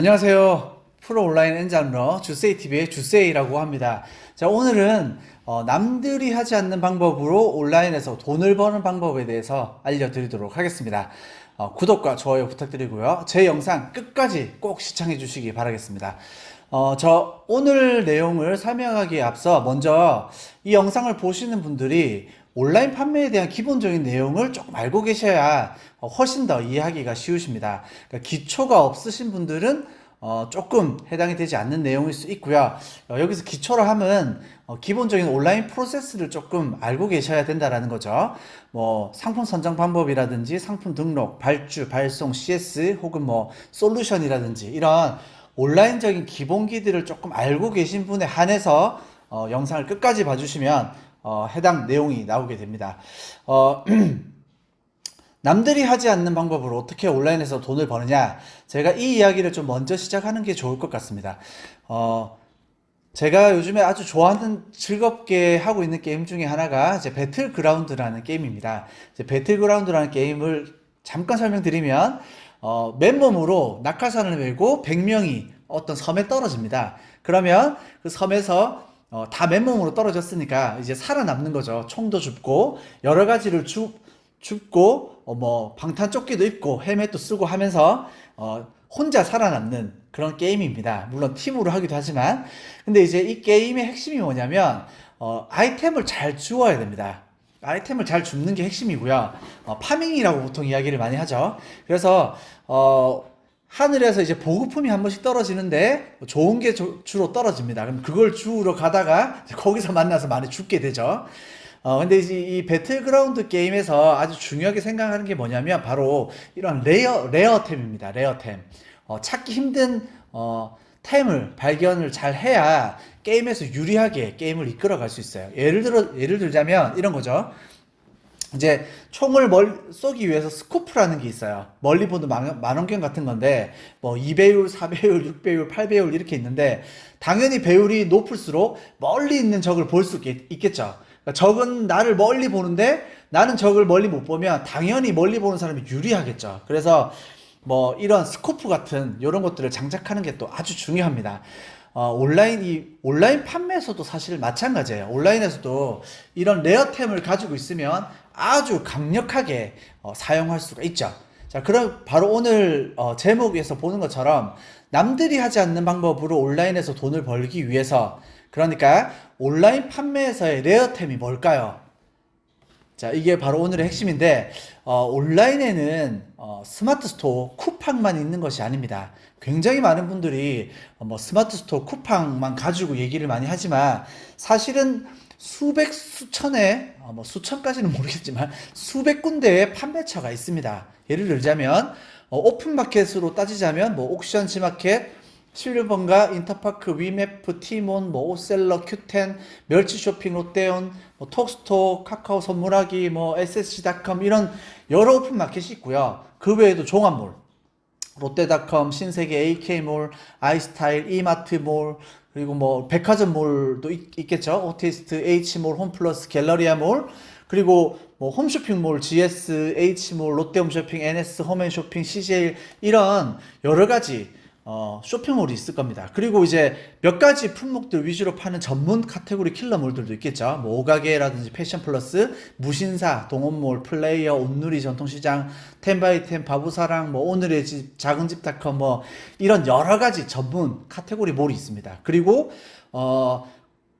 안녕하세요. 프로 온라인 엔잡러 주세이TV의 주세이라고 합니다. 자, 오늘은 남들이 하지 않는 방법으로 온라인에서 돈을 버는 방법에 대해서 알려드리도록 하겠습니다. 구독과 좋아요 부탁드리고요. 제 영상 끝까지 꼭 시청해 주시기 바라겠습니다. 저 오늘 내용을 설명하기에 앞서 먼저 이 영상을 보시는 분들이 온라인 판매에 대한 기본적인 내용을 조금 알고 계셔야 훨씬 더 이해하기가 쉬우십니다. 그러니까 기초가 없으신 분들은 조금 해당이 되지 않는 내용일 수 있고요. 여기서 기초로 하면 기본적인 온라인 프로세스를 조금 알고 계셔야 된다라는 거죠. 뭐 상품 선정 방법이라든지 상품 등록, 발주, 발송, CS 혹은 뭐 솔루션이라든지 이런 온라인적인 기본기들을 조금 알고 계신 분에 한해서 영상을 끝까지 봐주시면 해당 내용이 나오게 됩니다. 남들이 하지 않는 방법으로 어떻게 온라인에서 돈을 버느냐, 제가 이 이야기를 좀 먼저 시작하는 게 좋을 것 같습니다. 제가 요즘에 아주 좋아하는, 즐겁게 하고 있는 게임 중에 하나가 이제 배틀그라운드라는 게임입니다. 이제 배틀그라운드라는 게임을 잠깐 설명드리면 맨몸으로 낙하산을 메고 100명이 어떤 섬에 떨어집니다. 그러면 그 섬에서 다 맨몸으로 떨어졌으니까 이제 살아남는 거죠. 총도 줍고 여러 가지를 줍고 뭐 방탄조끼도 입고 헬멧도 쓰고 하면서 혼자 살아남는 그런 게임입니다. 물론 팀으로 하기도 하지만, 근데 이제 이 게임의 핵심이 뭐냐면 아이템을 잘 주워야 됩니다. 아이템을 잘 줍는 게 핵심이고요. 파밍이라고 보통 이야기를 많이 하죠. 그래서 하늘에서 이제 보급품이 한 번씩 떨어지는데 좋은 게 주로 떨어집니다. 그럼 그걸 주우러 가다가 거기서 만나서 많이 죽게 되죠. 근데 이제 이 배틀그라운드 게임에서 아주 중요하게 생각하는 게 뭐냐면 바로 이런 레어템입니다. 레어템. 찾기 힘든 템을 발견을 잘 해야 게임에서 유리하게 게임을 이끌어 갈 수 있어요. 예를 들자면 이런 거죠. 이제 총을 쏘기 위해서 스코프라는 게 있어요. 멀리 보는 망원경 같은 건데 뭐 2배율, 4배율, 6배율, 8배율 이렇게 있는데 당연히 배율이 높을수록 멀리 있는 적을 볼 수 있겠죠. 그러니까 적은 나를 멀리 보는데 나는 적을 멀리 못 보면 당연히 멀리 보는 사람이 유리하겠죠. 그래서 뭐 이런 스코프 같은 이런 것들을 장착하는 게 또 아주 중요합니다. 온라인 판매에서도 사실 마찬가지예요. 온라인에서도 이런 레어템을 가지고 있으면 아주 강력하게 사용할 수가 있죠. 자, 그럼 바로 오늘 제목에서 보는 것처럼 남들이 하지 않는 방법으로 온라인에서 돈을 벌기 위해서, 그러니까 온라인 판매에서의 레어템이 뭘까요? 자, 이게 바로 오늘의 핵심인데, 온라인에는 스마트 스토어 쿠팡만 있는 것이 아닙니다. 굉장히 많은 분들이 뭐 스마트 스토어 쿠팡만 가지고 얘기를 많이 하지만 사실은 수백, 수천의, 뭐 수천까지는 모르겠지만 수백 군데의 판매처가 있습니다. 예를 들자면 오픈마켓으로 따지자면 뭐 옥션 G마켓, 실버번가, 인터파크, 위메프, 티몬, 뭐 오셀러, 큐텐, 멸치쇼핑, 롯데온, 뭐 톡스토, 카카오 선물하기, 뭐 SSC닷컴 이런 여러 오픈마켓이 있고요. 그 외에도 종합몰, 롯데닷컴, 신세계, AK몰, 아이스타일, 이마트몰, 그리고 뭐 백화점몰도 있겠죠. 오티스트, H몰, 홈플러스, 갤러리아몰, 그리고 뭐 홈쇼핑몰, GS, H몰, 롯데홈쇼핑, NS, 홈앤쇼핑, CJ 이런 여러 가지 쇼핑몰이 있을 겁니다. 그리고 이제 몇 가지 품목들 위주로 파는 전문 카테고리 킬러몰들도 있겠죠. 뭐 오가게라든지 패션플러스, 무신사, 동원몰, 플레이어, 온누리 전통시장, 텐바이텐, 바보사랑, 뭐 오늘의 집, 작은집닷컴 뭐 이런 여러 가지 전문 카테고리 몰이 있습니다. 그리고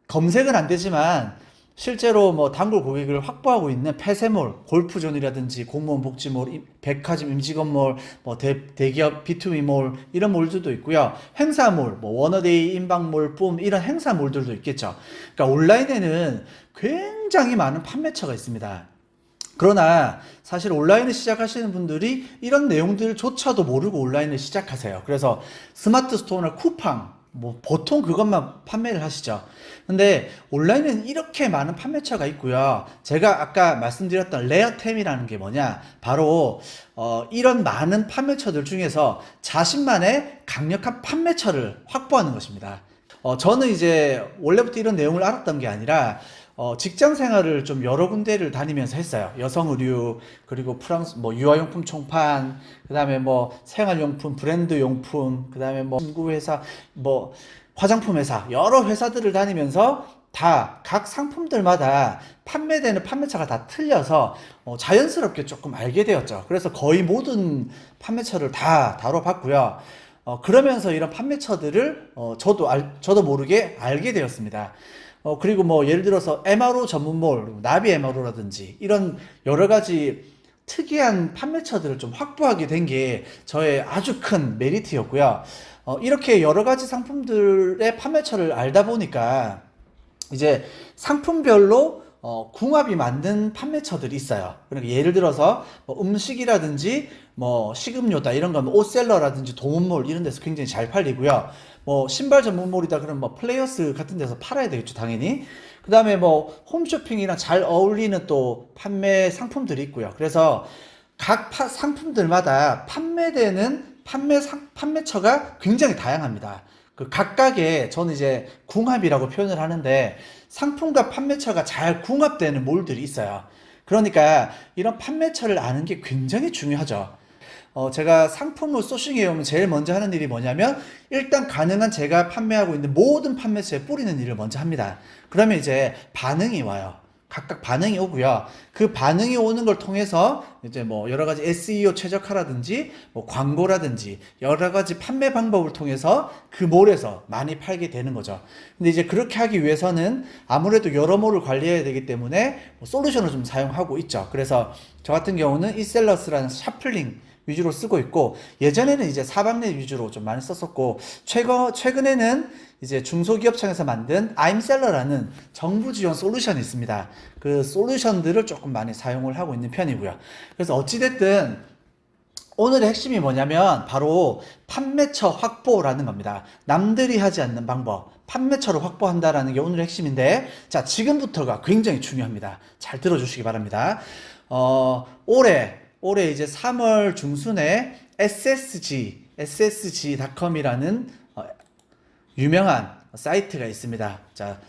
검색은 안 되지만 실제로 뭐 단골 고객을 확보하고 있는 폐쇄몰, 골프존이라든지 공무원 복지몰, 백화점 임직원몰, 뭐 대기업 B2B몰 이런 몰들도 있고요. 행사몰, 뭐 워너데이, 인방몰, 뿜 이런 행사몰들도 있겠죠. 그러니까 온라인에는 굉장히 많은 판매처가 있습니다. 그러나 사실 온라인을 시작하시는 분들이 이런 내용들조차도 모르고 온라인을 시작하세요. 그래서 스마트 스토어나 쿠팡 뭐 보통 그것만 판매를 하시죠. 근데 온라인에는 이렇게 많은 판매처가 있고요. 제가 아까 말씀드렸던 레어템이라는 게 뭐냐, 바로 이런 많은 판매처들 중에서 자신만의 강력한 판매처를 확보하는 것입니다. 저는 이제 원래부터 이런 내용을 알았던 게 아니라 직장 생활을 좀 여러 군데를 다니면서 했어요. 여성 의류, 그리고 프랑스, 뭐, 유아용품 총판, 그 다음에 뭐, 생활용품, 브랜드 용품, 그 다음에 뭐, 친구 회사, 뭐, 화장품 회사, 여러 회사들을 다니면서 다 각 상품들마다 판매되는 판매처가 다 틀려서 자연스럽게 조금 알게 되었죠. 그래서 거의 모든 판매처를 다 다뤄봤고요. 그러면서 이런 판매처들을 저도 모르게 알게 되었습니다. 그리고 뭐 예를 들어서 MRO 전문몰, 나비 MRO라든지 이런 여러 가지 특이한 판매처들을 좀 확보하게 된 게 저의 아주 큰 메리트였고요. 이렇게 여러 가지 상품들의 판매처를 알다 보니까 이제 상품별로 궁합이 맞는 판매처들이 있어요. 그러니까 예를 들어서 뭐 음식이라든지 뭐 식음료다 이런 거면 옷셀러라든지 도움몰 이런 데서 굉장히 잘 팔리고요. 뭐 신발 전문몰이다 그러면 뭐 플레이어스 같은 데서 팔아야 되겠죠, 당연히. 그 다음에 뭐 홈쇼핑이랑 잘 어울리는 또 판매 상품들이 있고요. 그래서 각 상품들마다 판매되는 판매처가 굉장히 다양합니다. 그 각각의 저는 이제 궁합이라고 표현을 하는데 상품과 판매처가 잘 궁합되는 몰들이 있어요. 그러니까 이런 판매처를 아는 게 굉장히 중요하죠. 제가 상품을 소싱해 오면 제일 먼저 하는 일이 뭐냐면 일단 가능한 제가 판매하고 있는 모든 판매처에 뿌리는 일을 먼저 합니다. 그러면 이제 반응이 와요. 각각 반응이 오고요. 그 반응이 오는 걸 통해서 이제 뭐 여러 가지 SEO 최적화라든지 뭐 광고라든지 여러 가지 판매 방법을 통해서 그 몰에서 많이 팔게 되는 거죠. 근데 이제 그렇게 하기 위해서는 아무래도 여러 몰을 관리해야 되기 때문에 뭐 솔루션을 좀 사용하고 있죠. 그래서 저 같은 경우는 이셀러스라는 샤플링 위주로 쓰고 있고 예전에는 이제 사방넷 위주로 좀 많이 썼었고 최근에는 이제 중소기업청에서 만든 아임셀러라는 정부 지원 솔루션이 있습니다. 그 솔루션들을 조금 많이 사용을 하고 있는 편이고요. 그래서 어찌됐든 오늘의 핵심이 뭐냐면 바로 판매처 확보라는 겁니다. 남들이 하지 않는 방법, 판매처를 확보한다라는 게 오늘의 핵심인데 자, 지금부터가 굉장히 중요합니다. 잘 들어주시기 바랍니다. 올해 이제 3월 중순에 SSG.com이라는 유명한 사이트가 있습니다. 자,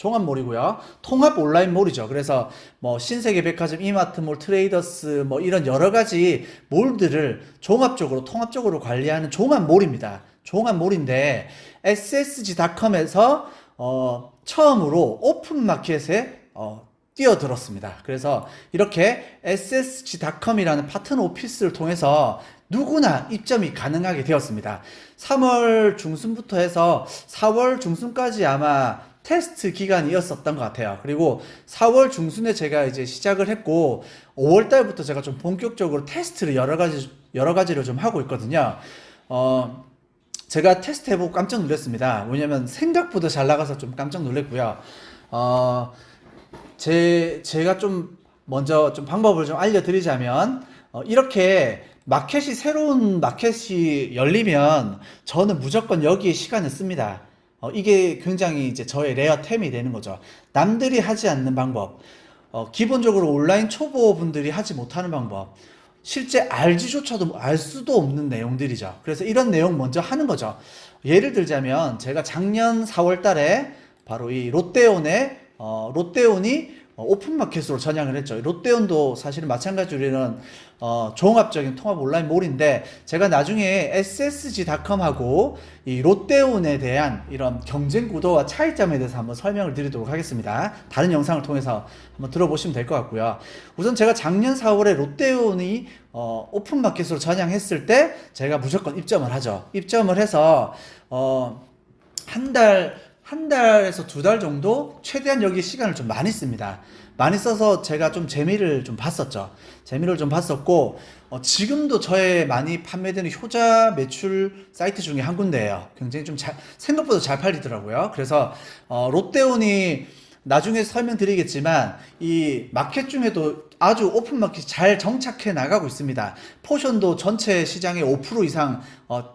종합몰이고요. 통합 온라인몰이죠. 그래서 뭐 신세계 백화점, 이마트몰, 트레이더스 뭐 이런 여러 가지 몰들을 통합적으로 관리하는 종합몰입니다. 종합몰인데 SSG.com에서 처음으로 오픈마켓에 뛰어들었습니다. 그래서 이렇게 SSG.com이라는 파트너 오피스를 통해서 누구나 입점이 가능하게 되었습니다. 3월 중순부터 해서 4월 중순까지 아마 테스트 기간이었었던 것 같아요. 그리고 4월 중순에 제가 이제 시작을 했고 5월 달부터 제가 좀 본격적으로 테스트를 여러 가지를 좀 하고 있거든요. 제가 테스트 해보고 깜짝 놀랐습니다. 왜냐면 생각보다 잘 나가서 좀 깜짝 놀랐고요. 제가 좀 먼저 좀 방법을 좀 알려드리자면 이렇게 새로운 마켓이 열리면 저는 무조건 여기에 시간을 씁니다. 이게 굉장히 이제 저의 레어템이 되는 거죠. 남들이 하지 않는 방법, 기본적으로 온라인 초보분들이 하지 못하는 방법, 실제 알지조차도 알 수도 없는 내용들이죠. 그래서 이런 내용 먼저 하는 거죠. 예를 들자면 제가 작년 4월 달에 바로 이 롯데온이 오픈마켓으로 전향을 했죠. 롯데온도 사실은 마찬가지로 이런 종합적인 통합 온라인 몰인데 제가 나중에 SSG.com하고 이 롯데온에 대한 이런 경쟁 구도와 차이점에 대해서 한번 설명을 드리도록 하겠습니다. 다른 영상을 통해서 한번 들어보시면 될 것 같고요. 우선 제가 작년 4월에 롯데온이 오픈마켓으로 전향했을 때 제가 무조건 입점을 하죠. 입점을 해서 한 달에서 2달 정도 최대한 여기 시간을 좀 많이 씁니다. 많이 써서 제가 좀 재미를 좀 봤었죠. 재미를 좀 봤었고 지금도 저의 많이 판매되는 효자 매출 사이트 중에 한 군데예요. 굉장히 좀 생각보다 잘 팔리더라고요. 그래서 롯데온이 나중에 설명드리겠지만 이 마켓 중에도 아주 오픈마켓이 잘 정착해 나가고 있습니다. 포션도 전체 시장의 5% 이상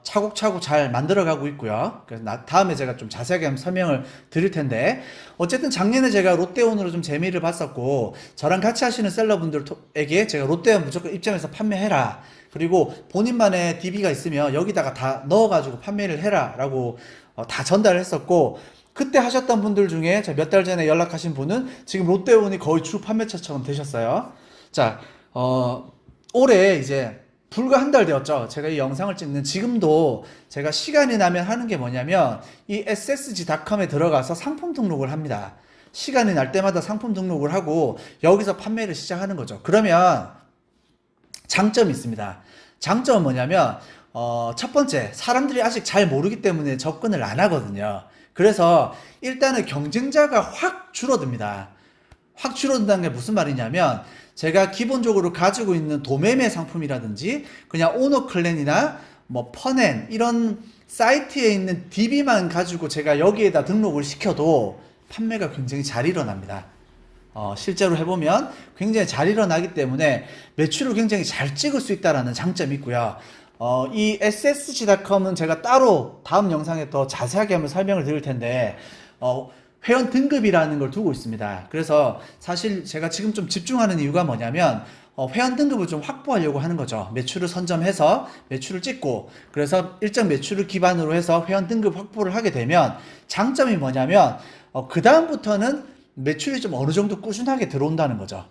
차곡차곡 잘 만들어가고 있고요. 그래서 다음에 제가 좀 자세하게 한번 설명을 드릴 텐데 어쨌든 작년에 제가 롯데온으로 좀 재미를 봤었고 저랑 같이 하시는 셀러분들에게 제가 롯데온 무조건 입점해서 판매해라. 그리고 본인만의 DB가 있으면 여기다가 다 넣어가지고 판매를 해라 라고 다 전달을 했었고 그때 하셨던 분들 중에 몇 달 전에 연락하신 분은 지금 롯데온이 거의 주 판매처처럼 되셨어요. 자, 올해 이제 불과 한 달 되었죠. 제가 이 영상을 찍는 지금도 제가 시간이 나면 하는 게 뭐냐면 이 ssg.com에 들어가서 상품 등록을 합니다. 시간이 날 때마다 상품 등록을 하고 여기서 판매를 시작하는 거죠. 그러면 장점이 있습니다. 장점은 뭐냐면 첫 번째, 사람들이 아직 잘 모르기 때문에 접근을 안 하거든요. 그래서 일단은 경쟁자가 확 줄어듭니다. 확 줄어든다는 게 무슨 말이냐면 제가 기본적으로 가지고 있는 도매매 상품이라든지 그냥 오너클랜이나 뭐 퍼넨 이런 사이트에 있는 DB만 가지고 제가 여기에다 등록을 시켜도 판매가 굉장히 잘 일어납니다. 실제로 해보면 굉장히 잘 일어나기 때문에 매출을 굉장히 잘 찍을 수 있다는 장점이 있고요. 이 ssg.com은 제가 따로 다음 영상에 더 자세하게 한번 설명을 드릴 텐데 회원 등급이라는 걸 두고 있습니다. 그래서 사실 제가 지금 좀 집중하는 이유가 뭐냐면 회원 등급을 좀 확보하려고 하는 거죠. 매출을 선점해서 매출을 찍고 그래서 일정 매출을 기반으로 해서 회원 등급 확보를 하게 되면 장점이 뭐냐면 그 다음부터는 매출이 좀 어느 정도 꾸준하게 들어온다는 거죠.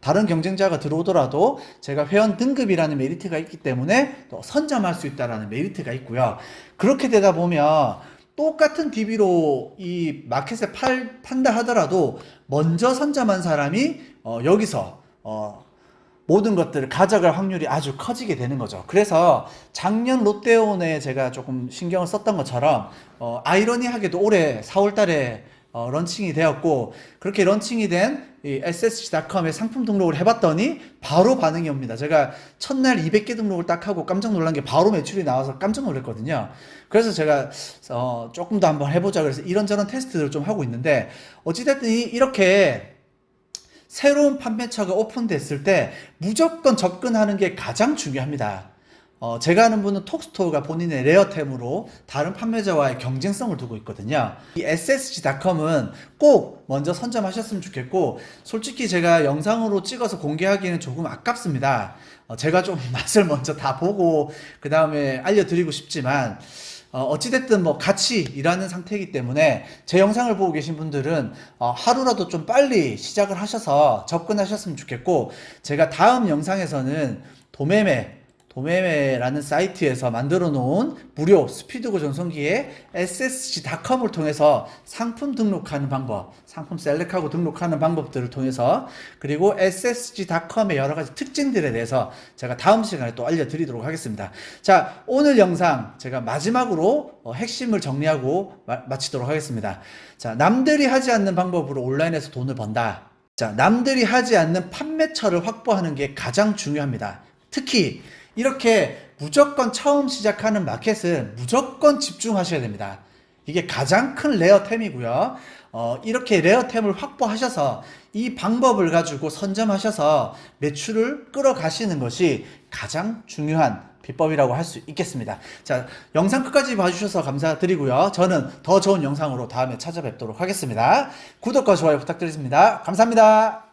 다른 경쟁자가 들어오더라도 제가 회원 등급이라는 메리트가 있기 때문에 또 선점할 수 있다는 메리트가 있고요. 그렇게 되다 보면 똑같은 DB로 이 마켓에 판다 하더라도 먼저 선점한 사람이 여기서 모든 것들을 가져갈 확률이 아주 커지게 되는 거죠. 그래서 작년 롯데온에 제가 조금 신경을 썼던 것처럼 아이러니하게도 올해 4월 달에 런칭이 되었고 그렇게 런칭이 된 이 ssg.com에 상품 등록을 해봤더니 바로 반응이 옵니다. 제가 첫날 200개 등록을 딱 하고 깜짝 놀란 게 바로 매출이 나와서 깜짝 놀랐거든요. 그래서 제가 조금 더 한번 해보자 그래서 이런저런 테스트를 좀 하고 있는데 어찌됐든 이렇게 새로운 판매처가 오픈됐을 때 무조건 접근하는 게 가장 중요합니다. 제가 아는 분은 톡스토어가 본인의 레어템으로 다른 판매자와의 경쟁성을 두고 있거든요. 이 ssg.com은 꼭 먼저 선점하셨으면 좋겠고 솔직히 제가 영상으로 찍어서 공개하기에는 조금 아깝습니다. 제가 좀 맛을 먼저 다 보고 그 다음에 알려드리고 싶지만 어찌됐든 뭐 같이 일하는 상태이기 때문에 제 영상을 보고 계신 분들은 하루라도 좀 빨리 시작을 하셔서 접근하셨으면 좋겠고 제가 다음 영상에서는 도매매라는 사이트에서 만들어 놓은 무료 스피드고 전송기에 ssg.com을 통해서 상품 등록하는 방법, 상품 셀렉하고 등록하는 방법들을 통해서 그리고 ssg.com의 여러 가지 특징들에 대해서 제가 다음 시간에 또 알려드리도록 하겠습니다. 자, 오늘 영상 제가 마지막으로 핵심을 정리하고 마치도록 하겠습니다. 자, 남들이 하지 않는 방법으로 온라인에서 돈을 번다. 자, 남들이 하지 않는 판매처를 확보하는 게 가장 중요합니다. 특히 이렇게 무조건 처음 시작하는 마켓은 무조건 집중하셔야 됩니다. 이게 가장 큰 레어템이고요. 이렇게 레어템을 확보하셔서 이 방법을 가지고 선점하셔서 매출을 끌어가시는 것이 가장 중요한 비법이라고 할 수 있겠습니다. 자, 영상 끝까지 봐주셔서 감사드리고요. 저는 더 좋은 영상으로 다음에 찾아뵙도록 하겠습니다. 구독과 좋아요 부탁드리겠습니다. 감사합니다.